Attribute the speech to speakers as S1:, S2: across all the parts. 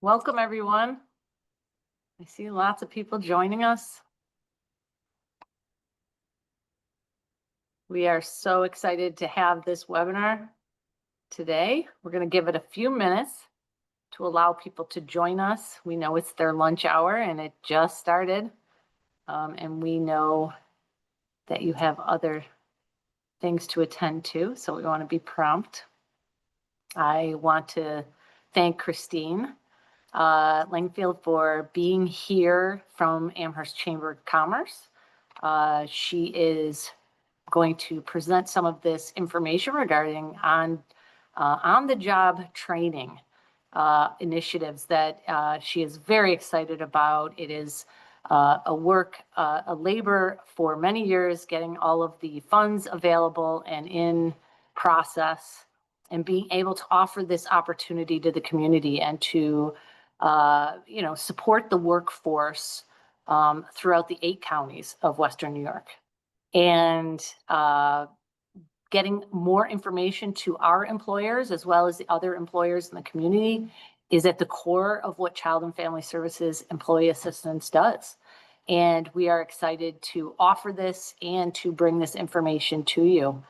S1: Welcome, everyone. I see lots of people joining us. We are so excited to have this webinar today. We're going to give it a few minutes to allow people to join us. We know it's their lunch hour and it just started. And we know that you have other things to attend to, so we want to be prompt. I want to thank Christine Langfield for being here from Amherst Chamber of Commerce. She is going to present some of this information regarding on-the-job training initiatives that she is very excited about. It is a labor for many years, getting all of the funds available and in process, and being able to offer this opportunity to the community and to support the workforce throughout the 8 counties of Western New York. And getting more information to our employers as well as the other employers in the community is at the core of what Child and Family Services Employee Assistance does. And we are excited to offer this and to bring this information to you.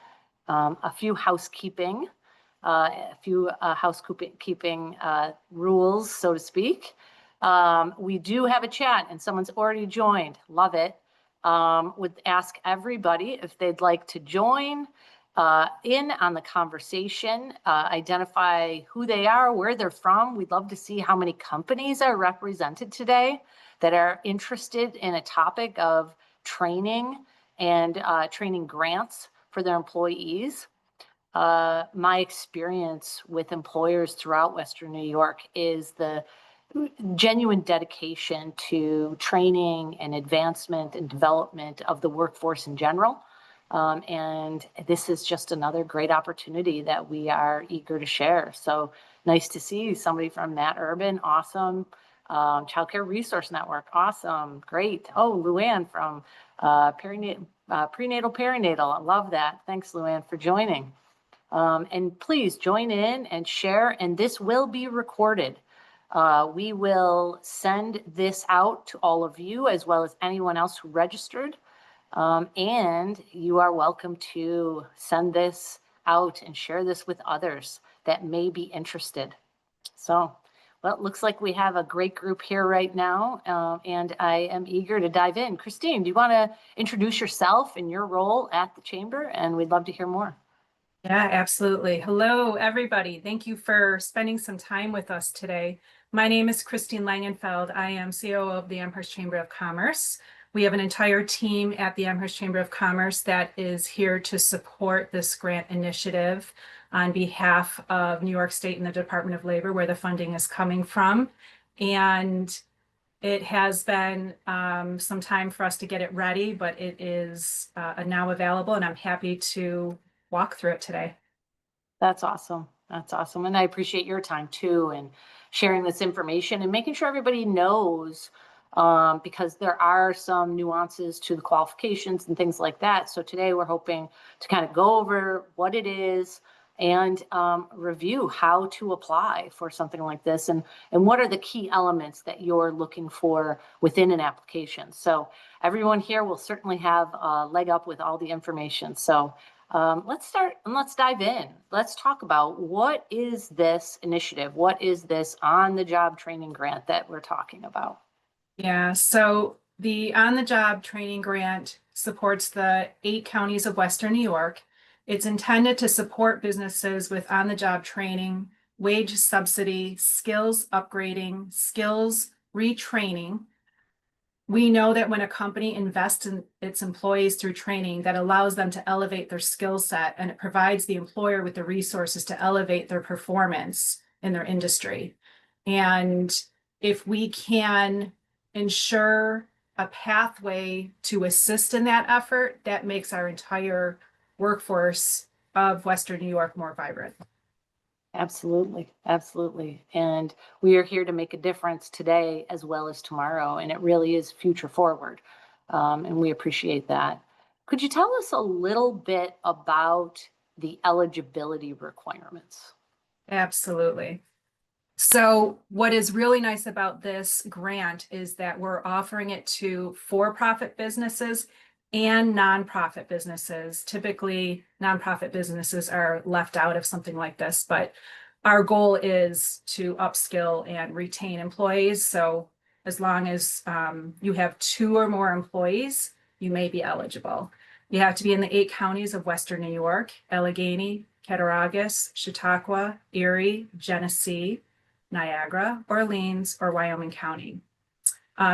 S1: A few housekeeping rules, so to speak. We do have a chat and someone's already joined. Love it. Would ask everybody if they'd like to join in on the conversation, identify who they are, where they're from. We'd love to see how many companies are represented today that are interested in a topic of training and training grants for their employees. My experience with employers throughout Western New York is the genuine dedication to training and advancement and development of the workforce in general. And this is just another great opportunity that we are eager to share. So nice to see somebody from Matt Urban. Awesome. Childcare Resource Network. Awesome. Great. Oh, Luann from Prenatal Perinatal. I love that. Thanks, Luann, for joining. And please join in and share, and this will be recorded. We will send this out to all of you as well as anyone else who registered. And you are welcome to send this out and share this with others that may be interested. So, well, it looks like we have a great group here right now, and I am eager to dive in. Christine, do you want to introduce yourself and your role at the Chamber? And we'd love to hear more.
S2: Yeah, absolutely. Hello, everybody. Thank you for spending some time with us today. My name is Christine Langenfeld. I am COO of the Amherst Chamber of Commerce. We have an entire team at the Amherst Chamber of Commerce that is here to support this grant initiative on behalf of New York State and the Department of Labor, where the funding is coming from. And it has been some time for us to get it ready, but it is now available, and I'm happy to walk through it today.
S1: That's awesome. That's awesome. And I appreciate your time too, and sharing this information and making sure everybody knows, because there are some nuances to the qualifications and things like that. So today we're hoping to kind of go over what it is and review how to apply for something like this, and what are the key elements that you're looking for within an application. So everyone here will certainly have a leg up with all the information. So let's start and let's dive in. Let's talk about what is this initiative? What is this on-the-job training grant that we're talking about?
S2: Yeah, so the on-the-job training grant supports the 8 counties of Western New York. It's intended to support businesses with on-the-job training, wage subsidy, skills upgrading, skills retraining. We know that when a company invests in its employees through training, that allows them to elevate their skill set, and it provides the employer with the resources to elevate their performance in their industry. And if we can ensure a pathway to assist in that effort, that makes our entire workforce of Western New York more vibrant.
S1: Absolutely. Absolutely. And we are here to make a difference today as well as tomorrow. And it really is future forward. And we appreciate that. Could you tell us a little bit about the eligibility requirements?
S2: Absolutely. So what is really nice about this grant is that we're offering it to for-profit businesses and nonprofit businesses. Typically, nonprofit businesses are left out of something like this, but our goal is to upskill and retain employees. So as long as you have 2 or more employees, you may be eligible. You have to be in the 8 counties of Western New York: Allegheny, Cattaraugus, Chautauqua, Erie, Genesee, Niagara, Orleans, or Wyoming County.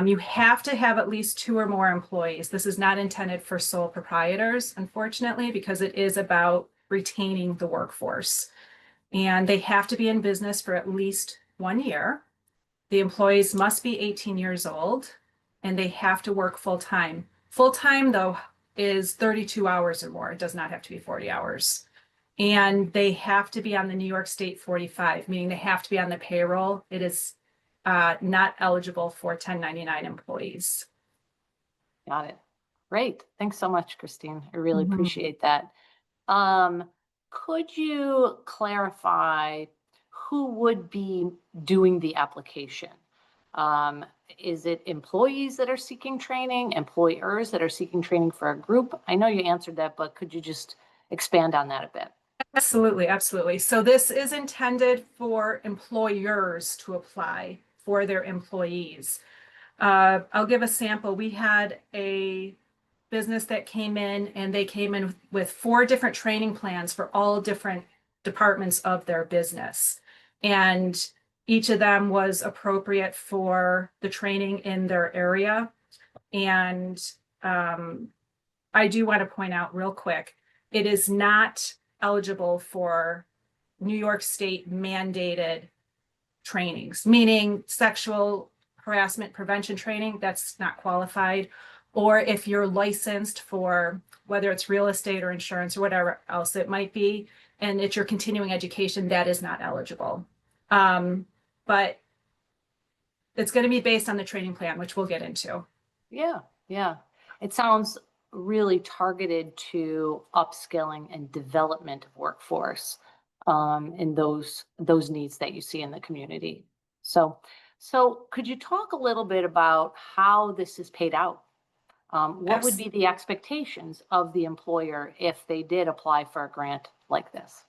S2: You have to have at least 2 or more employees. This is not intended for sole proprietors, unfortunately, because it is about retaining the workforce. And they have to be in business for at least 1 year. The employees must be 18 years old, and they have to work full time. Full time, though, is 32 hours or more. It does not have to be 40 hours. And they have to be on the New York State 45, meaning they have to be on the payroll. It is not eligible for 1099 employees.
S1: Got it. Great. Thanks so much, Christine. I really
S2: Mhm.
S1: appreciate that. Could you clarify who would be doing the application? Is it employees that are seeking training, employers that are seeking training for a group? I know you answered that, but could you just expand on that a bit?
S2: Absolutely, absolutely. So this is intended for employers to apply for their employees. I'll give a sample. We had a business that came in, and they came in with 4 different training plans for all different departments of their business. And each of them was appropriate for the training in their area. And I do want to point out real quick, it is not eligible for New York State mandated trainings, meaning sexual harassment prevention training, that's not qualified. Or if you're licensed for whether it's real estate or insurance or whatever else it might be, and it's your continuing education, that is not eligible. But it's going to be based on the training plan, which we'll get into.
S1: Yeah, yeah. It sounds really targeted to upskilling and development of workforce and those needs that you see in the community. So could you talk a little bit about how this is paid out? What would be the expectations of the employer if they did apply for a grant like this?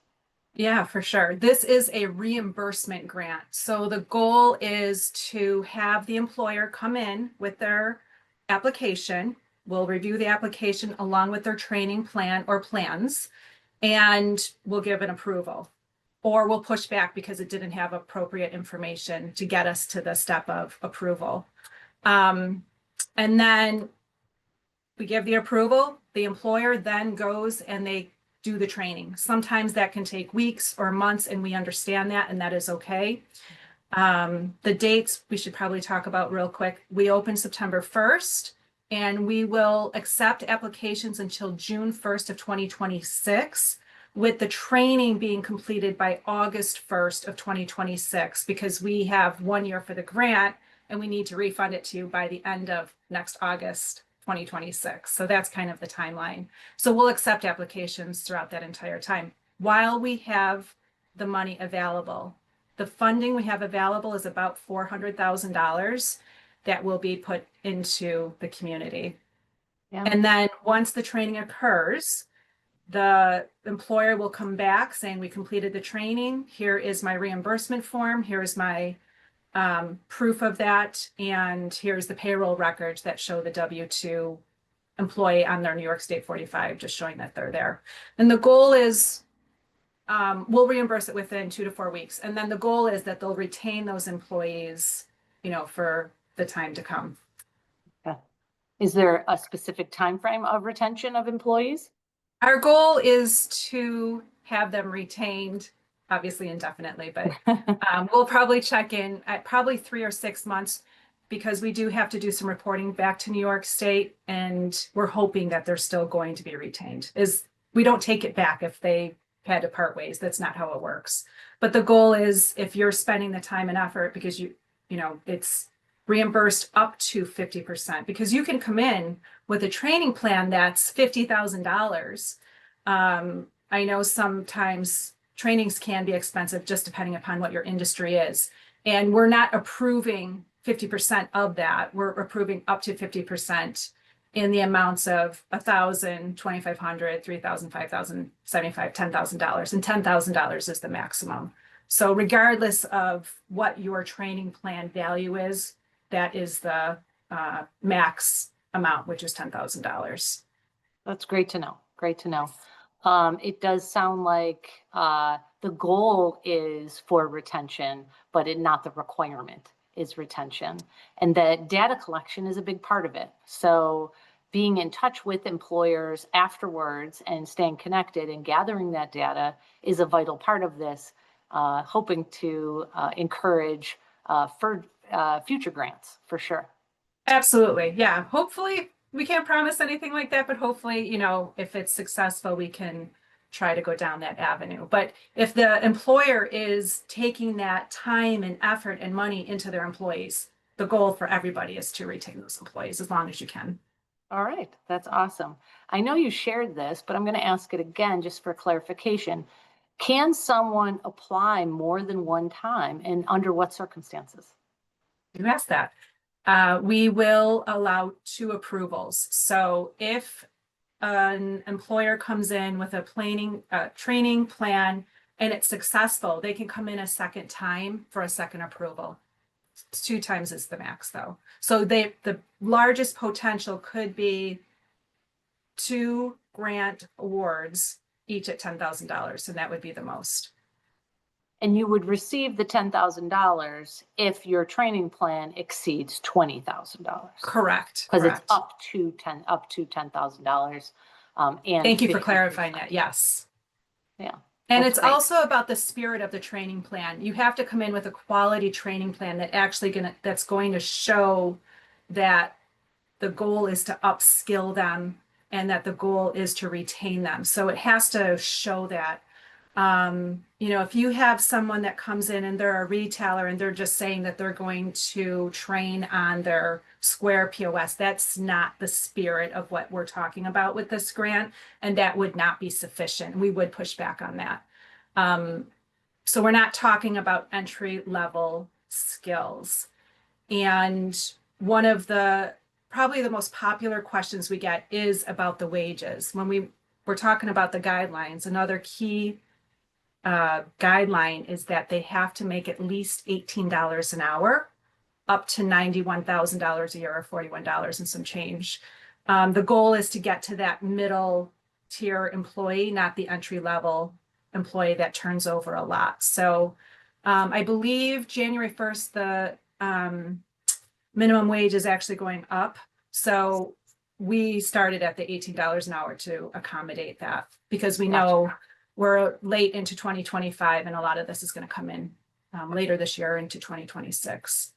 S2: Yeah, for sure. This is a reimbursement grant. So the goal is to have the employer come in with their application. We'll review the application along with their training plan or plans, and we'll give an approval. Or we'll push back because it didn't have appropriate information to get us to the step of approval. And then we give the approval, the employer then goes and they do the training. Sometimes that can take weeks or months, and we understand that, and that is okay. The dates we should probably talk about real quick. We open September 1st, and we will accept applications until June 1st of 2026, with the training being completed by August 1st of 2026, because we have 1 year for the grant and we need to refund it to you by the end of next August 2026. So that's kind of the timeline. So we'll accept applications throughout that entire time while we have the money available. The funding we have available is about $400,000 that will be put into the community.
S1: Yeah.
S2: And then once the training occurs, the employer will come back saying, we completed the training. Here is my reimbursement form. Here's my proof of that. And here's the payroll records that show the W-2 employee on their New York State 45, just showing that they're there. And the goal is we'll reimburse it within 2 to 4 weeks. And then the goal is that they'll retain those employees, for the time to come.
S1: Okay. Is there a specific time frame of retention of employees?
S2: Our goal is to have them retained, obviously indefinitely, but we'll probably check in at probably 3 or 6 months, because we do have to do some reporting back to New York State, and we're hoping that they're still going to be retained. We don't take it back if they had to part ways. That's not how it works. But the goal is, if you're spending the time and effort, because it's reimbursed up to 50%, because you can come in with a training plan that's $50,000. I know sometimes trainings can be expensive just depending upon what your industry is. And we're not approving 50% of that. We're approving up to 50% in the amounts of $1,000, $2,500, $3,000, $5,000, $75,000, $10,000, and $10,000 is the maximum. So regardless of what your training plan value is, that is the max amount, which is $10,000.
S1: That's great to know. Great to know. It does sound like the goal is for retention, but not the requirement is retention. And that data collection is a big part of it. So being in touch with employers afterwards and staying connected and gathering that data is a vital part of this, hoping to encourage for future grants for sure.
S2: Absolutely. Yeah. Hopefully we can't promise anything like that, but hopefully, you know, if it's successful, we can try to go down that avenue. But if the employer is taking that time and effort and money into their employees, the goal for everybody is to retain those employees as long as you can.
S1: All right, that's awesome. I know you shared this, but I'm going to ask it again just for clarification. Can someone apply more than one time, and under what circumstances?
S2: You asked that. We will allow 2 approvals. So if an employer comes in with a training plan and it's successful, they can come in a second time for a second approval. 2 times is the max though. So the largest potential could be 2 grant awards, each at $10,000, and that would be the most.
S1: And you would receive the $10,000 if your training plan exceeds $20,000.
S2: Correct.
S1: Because it's up to $10,000. And
S2: thank you for clarifying that. Yes.
S1: Yeah.
S2: And it's also about the spirit of the training plan. You have to come in with a quality training plan that's going to show that the goal is to upskill them and that the goal is to retain them. So it has to show that. You know, if you have someone that comes in and they're a retailer and they're just saying that they're going to train on their Square POS, that's not the spirit of what we're talking about with this grant, and that would not be sufficient. We would push back on that. So we're not talking about entry level skills. And one of the probably the most popular questions we get is about the wages. When we're talking about the guidelines, another key guideline is that they have to make at least $18 an hour, up to $91,000 a year, or $41 and some change. The goal is to get to that middle tier employee, not the entry level employee that turns over a lot. So I believe January 1st, the minimum wage is actually going up. So we started at the $18 an hour to accommodate that, because we know we're late into 2025 and a lot of this is going to come in later this year into 2026.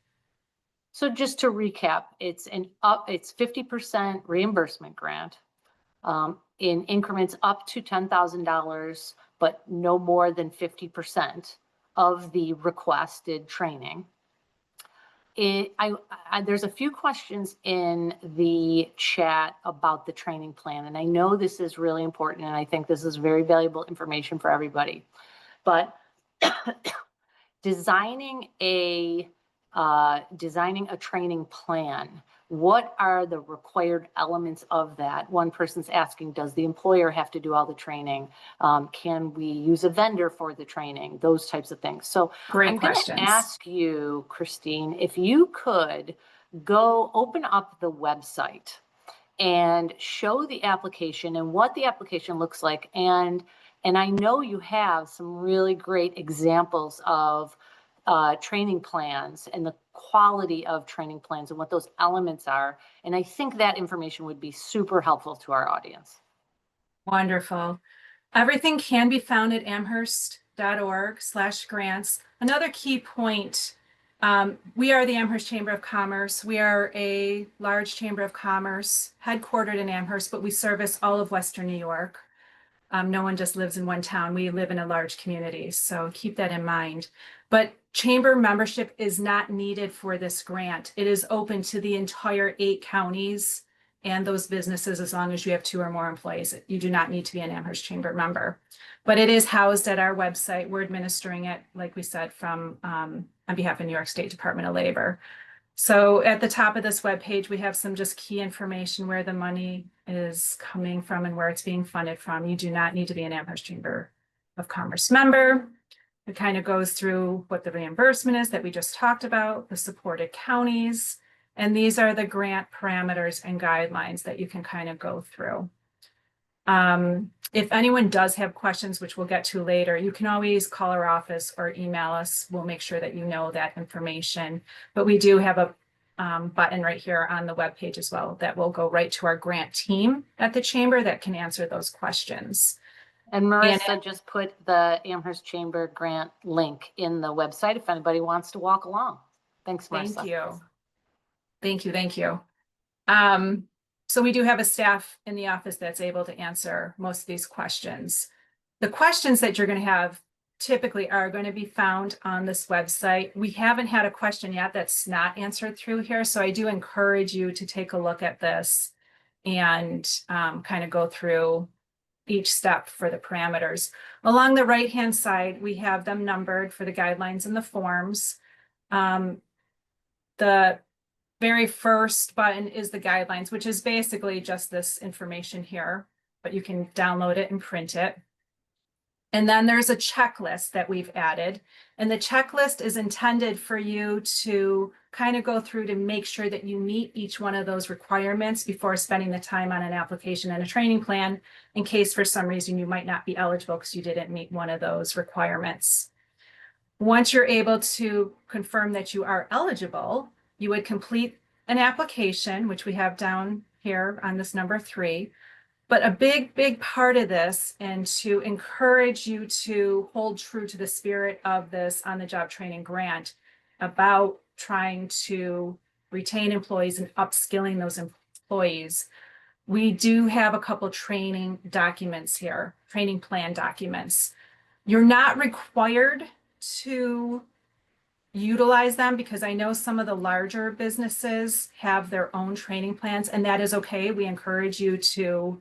S1: So just to recap, it's 50% reimbursement grant in increments up to $10,000, but no more than 50% of the requested training. There's a few questions in the chat about the training plan, and I know this is really important, and I think this is very valuable information for everybody. But designing a training plan, what are the required elements of that? One person's asking, does the employer have to do all the training? Can we use a vendor for the training? Those types of things. So I'm going to ask you, Christine, if you could go open up the website and show the application and what the application looks like. And I know you have some really great examples of training plans and the quality of training plans and what those elements are. And I think that information would be super helpful to our audience.
S2: Wonderful. Everything can be found at amherst.org/grants. Another key point, we are the Amherst Chamber of Commerce. We are a large chamber of commerce headquartered in Amherst, but we service all of Western New York. No one just lives in one town. We live in a large community, so keep that in mind. But chamber membership is not needed for this grant. It is open to the entire 8 counties and those businesses as long as you have 2 or more employees. You do not need to be an Amherst Chamber member. But it is housed at our website. We're administering it, like we said, from on behalf of New York State Department of Labor. So at the top of this webpage, we have some just key information where the money is coming from and where it's being funded from. You do not need to be an Amherst Chamber of Commerce member. It kind of goes through what the reimbursement is that we just talked about, the supported counties, and these are the grant parameters and guidelines that you can kind of go through. If anyone does have questions, which we'll get to later, you can always call our office or email us. We'll make sure that you know that information. But we do have a button right here on the webpage as well that will go right to our grant team at the chamber that can answer those questions.
S1: And Marissa just put the Amherst Chamber grant link in the website if anybody wants to walk along. Thanks, Marissa.
S2: Thank you. Thank you. Thank you. So we do have a staff in the office that's able to answer most of these questions. The questions that you're going to have typically are going to be found on this website. We haven't had a question yet that's not answered through here. So I do encourage you to take a look at this and kind of go through each step for the parameters. Along the right-hand side, we have them numbered for the guidelines and the forms. The very first button is the guidelines, which is basically just this information here, but you can download it and print it. And then there's a checklist that we've added. And the checklist is intended for you to kind of go through to make sure that you meet each one of those requirements before spending the time on an application and a training plan, in case for some reason you might not be eligible because you didn't meet one of those requirements. Once you're able to confirm that you are eligible, you would complete an application, which we have down here on this number 3. But a big part of this, and to encourage you to hold true to the spirit of this on-the-job training grant about trying to retain employees and upskilling those employees, we do have a couple training documents here, training plan documents. You're not required to utilize them because I know some of the larger businesses have their own training plans, and that is okay. We encourage you to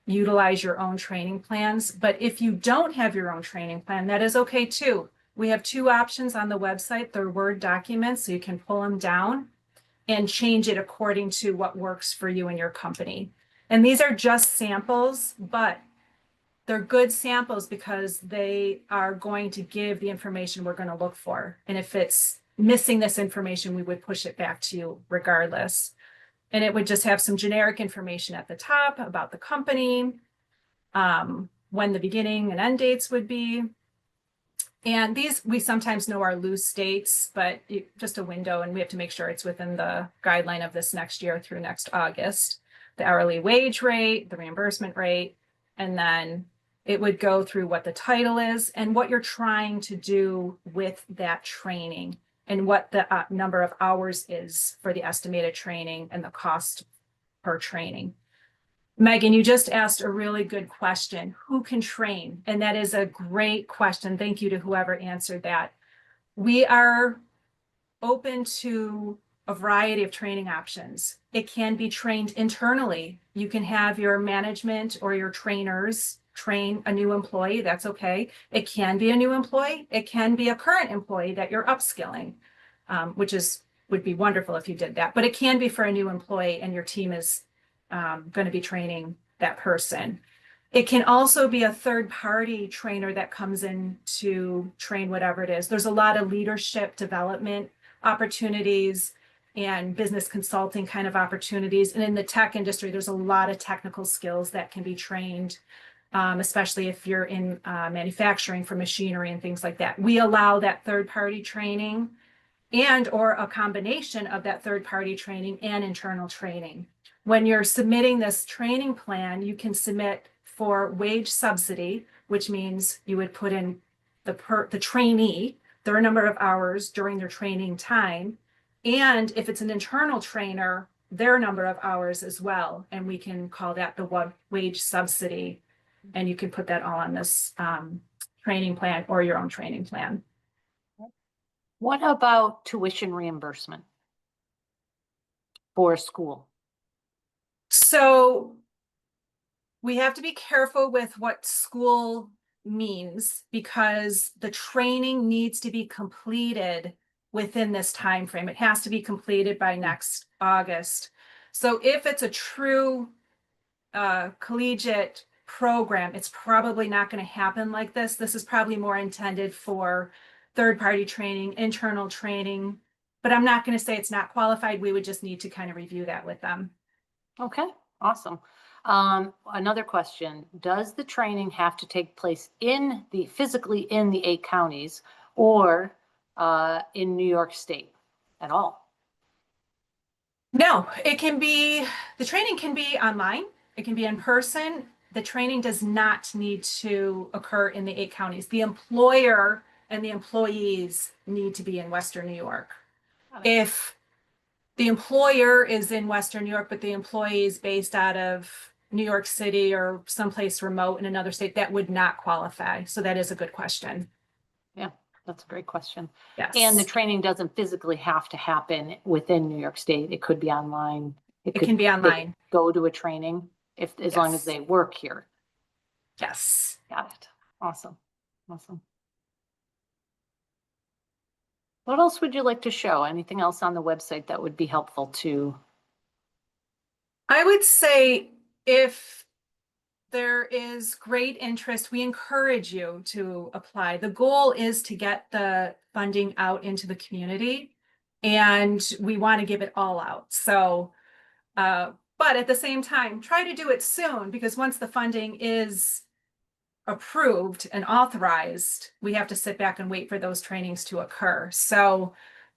S2: utilize your own training plans. But if you don't have your own training plan, that is okay too. We have 2 options on the website. They're Word documents, so you can pull them down and change it according to what works for you and your company. And these are just samples, but they're good samples because they are going to give the information we're going to look for. And if it's missing this information, we would push it back to you regardless. And it would just have some generic information at the top about the company, when the beginning and end dates would be. And these, we sometimes know are loose dates, but just a window, and we have to make sure it's within the guideline of this next year through next August. The hourly wage rate, the reimbursement rate, and then it would go through what the title is and what you're trying to do with that training and what the number of hours is for the estimated training and the cost per training. Megan, you just asked a really good question. Who can train? And that is a great question. Thank you to whoever answered that. We are open to a variety of training options. It can be trained internally. You can have your management or your trainers train a new employee. That's okay. It can be a new employee. It can be a current employee that you're upskilling, which would be wonderful if you did that. But it can be for a new employee and your team is going to be training that person. It can also be a third-party trainer that comes in to train whatever it is. There's a lot of leadership development opportunities and business consulting kind of opportunities. And in the tech industry, there's a lot of technical skills that can be trained, especially if you're in manufacturing for machinery and things like that. We allow that third-party training and or a combination of that third-party training and internal training. When you're submitting this training plan, you can submit for wage subsidy, which means you would put in the trainee, their number of hours during their training time. And if it's an internal trainer, their number of hours as well. And we can call that the wage subsidy. And you can put that all on this training plan or your own training plan.
S1: What about tuition reimbursement for school?
S2: So we have to be careful with what school means because the training needs to be completed within this time frame. It has to be completed by next August. So if it's a true collegiate program, it's probably not going to happen like this. This is probably more intended for third-party training, internal training, but I'm not going to say it's not qualified. We would just need to kind of review that with them.
S1: Okay, awesome. Another question, does the training have to take place physically in the 8 counties or in New York State at all?
S2: No, the training can be online. It can be in person. The training does not need to occur in the 8 counties. The employer and the employees need to be in Western New York. If the employer is in Western New York, but the employee is based out of New York City or someplace remote in another state, that would not qualify. So that is a good question.
S1: Yeah, that's a great question.
S2: Yes.
S1: And the training doesn't physically have to happen within New York State. It could be online.
S2: It can be online.
S1: Go to a training as long as they work here.
S2: Yes.
S1: Got it. Awesome. Awesome. What else would you like to show? Anything else on the website that would be helpful to?
S2: I would say if there is great interest, we encourage you to apply. The goal is to get the funding out into the community, and we want to give it all out. So, but at the same time, try to do it soon, because once the funding is approved and authorized, we have to sit back and wait for those trainings to occur. So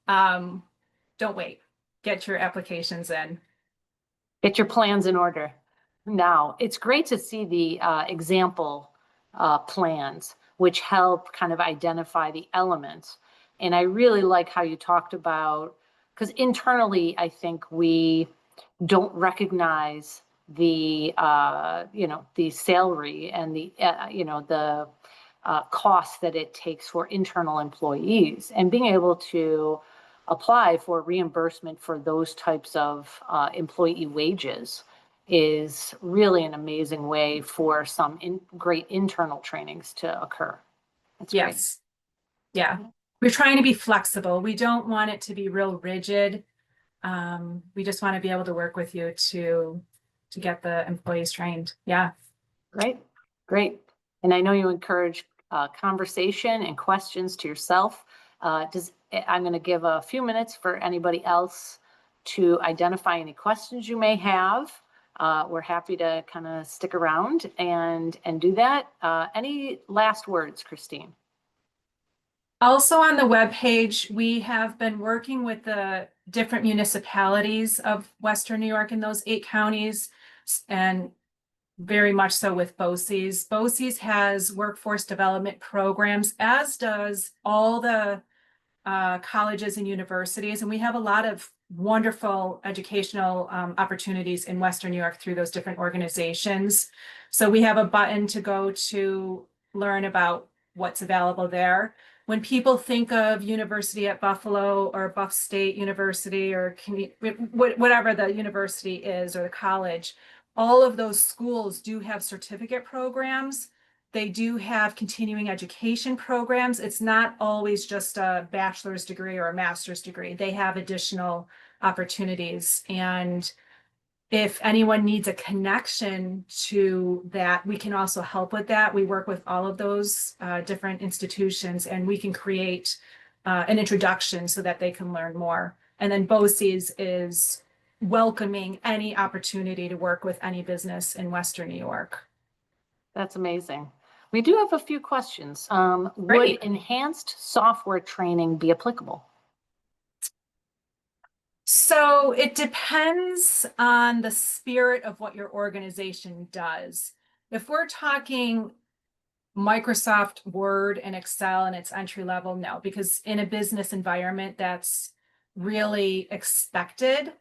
S2: don't wait. Get your applications in.
S1: Get your plans in order now. It's great to see the example plans, which help kind of identify the elements. And I really like how you talked about, because internally, I think we don't recognize the the salary and the the cost that it takes for internal employees, and being able to apply for reimbursement for those types of employee wages is really an amazing way for some great internal trainings to occur. That's
S2: yes. Great. Yeah. We're trying to be flexible. We don't want it to be real rigid. We just want to be able to work with you to get the employees trained. Yeah.
S1: Great. Great. And I know you encourage conversation and questions to yourself. I'm going to give a few minutes for anybody else to identify any questions you may have. We're happy to kind of stick around and do that. Any last words, Christine?
S2: Also on the webpage, we have been working with the different municipalities of Western New York in those 8 counties, and very much so with BOCES. BOCES has workforce development programs, as does all the colleges and universities. And we have a lot of wonderful educational opportunities in Western New York through those different organizations. So we have a button to go to learn about what's available there. When people think of University at Buffalo or Buff State University or whatever the university is or the college, all of those schools do have certificate programs. They do have continuing education programs. It's not always just a bachelor's degree or a master's degree. They have additional opportunities. And if anyone needs a connection to that, we can also help with that. We work with all of those different institutions, and we can create an introduction so that they can learn more. And then BOCES is welcoming any opportunity to work with any business in Western New York.
S1: That's amazing. We do have a few questions. Would enhanced software training be applicable?
S2: So it depends on the spirit of what your organization does. If we're talking Microsoft Word and Excel and it's entry level, no, because in a business environment, that's really expected.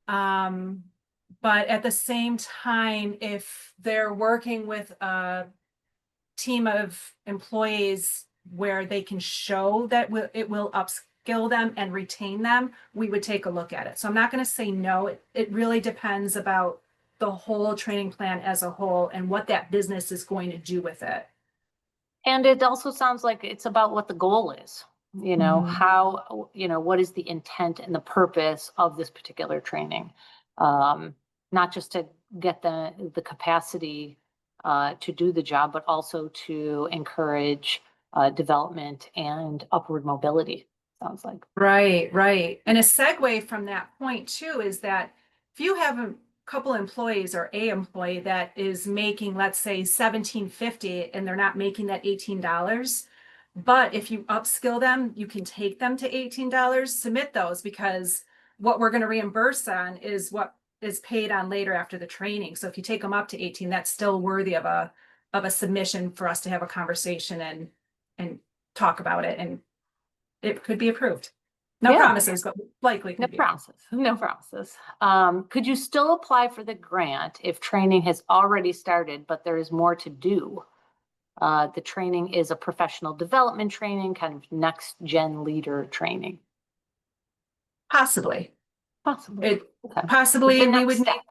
S2: But at the same time, if they're working with a team of employees where they can show that it will upskill them and retain them, we would take a look at it. So I'm not going to say no. It really depends about the whole training plan as a whole and what that business is going to do with it.
S1: And it also sounds like it's about what the goal is. You know,
S2: Mhm.
S1: how, you know, what is the intent and the purpose of this particular training? Not just to get the capacity to do the job, but also to encourage development and upward mobility, sounds like.
S2: Right, right. And a segue from that point too is that if you have a couple employees or a employee that is making, let's say, $17.50 and they're not making that $18, but if you upskill them, you can take them to $18, submit those because what we're going to reimburse on is what is paid on later after the training. So if you take them up to 18, that's still worthy of a submission for us to have a conversation and talk about it, and it could be approved. No
S1: Yeah,
S2: promises, but likely
S1: no
S2: could be approved.
S1: promises, no promises. Could you still apply for the grant if training has already started, but there is more to do? The training is a professional development training, kind of next gen leader training.
S2: Possibly.
S1: Possibly.
S2: It
S1: Okay.
S2: possibly
S1: The
S2: we
S1: next
S2: would
S1: step.
S2: make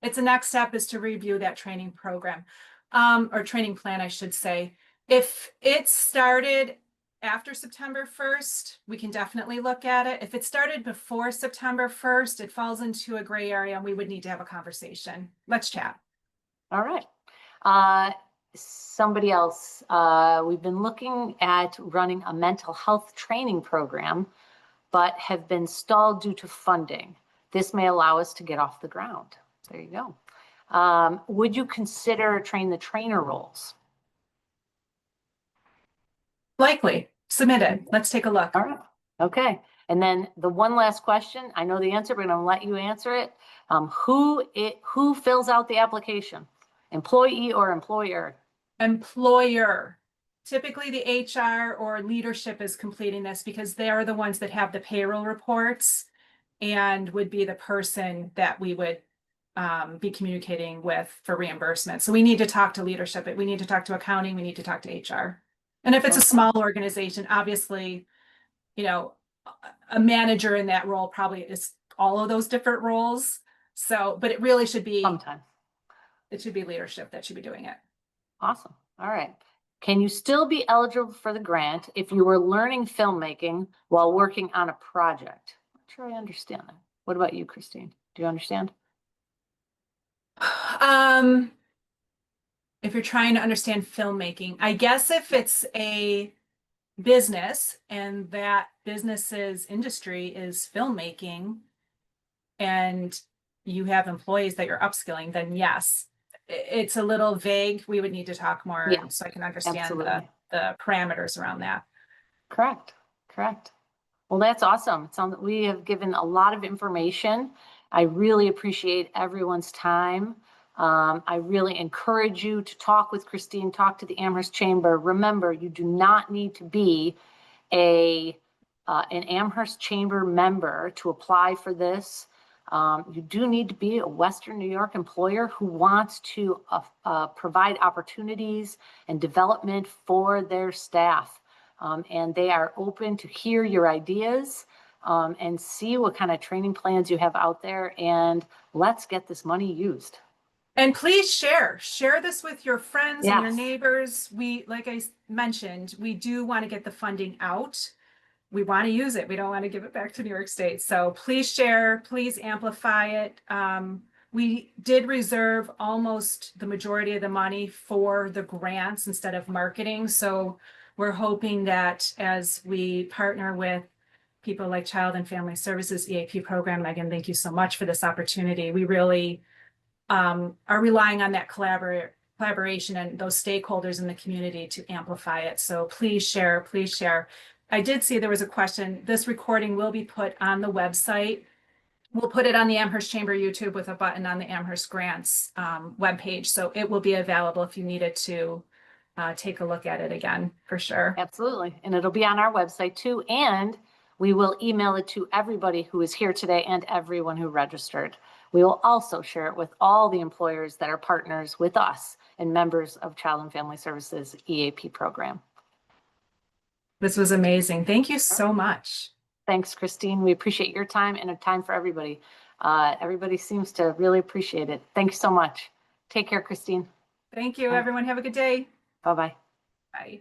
S2: it's a next step is to review that training program, or training plan, I should say. If it started after September 1st, we can definitely look at it. If it started before September 1st, it falls into a gray area and we would need to have a conversation. Let's chat.
S1: All right. Somebody else, we've been looking at running a mental health training program, but have been stalled due to funding. This may allow us to get off the ground. There you go. Would you consider train the trainer roles?
S2: Likely. Submitted. Let's take a look.
S1: All right. Okay. And then the one last question, I know the answer, but I'm gonna let you answer it. Who fills out the application? Employee or employer?
S2: Employer. Typically, the HR or leadership is completing this because they are the ones that have the payroll reports and would be the person that we would be communicating with for reimbursement. So we need to talk to leadership. We need to talk to accounting. We need to talk to HR. And if it's a
S1: Okay.
S2: small organization, obviously, you know, a manager in that role probably is all of those different roles. So, but it really should be,
S1: Sometimes.
S2: it should be leadership that should be doing it.
S1: Awesome. All right. Can you still be eligible for the grant if you were learning filmmaking while working on a project? I'm not sure I understand that. What about you, Christine? Do you understand?
S2: Um, if you're trying to understand filmmaking, I guess if it's a business and that business's industry is filmmaking and you have employees that you're upskilling, then yes. It's a little vague. We would need to talk more
S1: Yeah,
S2: so I can understand
S1: absolutely.
S2: the parameters around that.
S1: Correct. Correct. Well, that's awesome. It sounds we have given a lot of information. I really appreciate everyone's time. I really encourage you to talk with Christine, talk to the Amherst Chamber. Remember, you do not need to be a an Amherst Chamber member to apply for this. You do need to be a Western New York employer who wants to provide opportunities and development for their staff. And they are open to hear your ideas and see what kind of training plans you have out there. And let's get this money used.
S2: And please share this with your friends and your
S1: Yes.
S2: neighbors. We, like I mentioned, we do want to get the funding out. We want to use it. We don't want to give it back to New York State. So please share, please amplify it. We did reserve almost the majority of the money for the grants instead of marketing. So we're hoping that as we partner with people like Child and Family Services EAP program, Megan, thank you so much for this opportunity. We really are relying on that collaboration and those stakeholders in the community to amplify it. So please share, please share. I did see there was a question. This recording will be put on the website. We'll put it on the Amherst Chamber YouTube with a button on the Amherst Grants webpage. So it will be available if you needed to take a look at it again, for sure.
S1: Absolutely. And it'll be on our website too. And we will email it to everybody who is here today and everyone who registered. We will also share it with all the employers that are partners with us and members of Child and Family Services EAP program.
S2: This was amazing. Thank you so much.
S1: Thanks, Christine. We appreciate your time and a time for everybody. Everybody seems to really appreciate it. Thanks so much. Take care, Christine.
S2: Thank you, everyone. Have a good day.
S1: Bye-bye.
S2: Bye.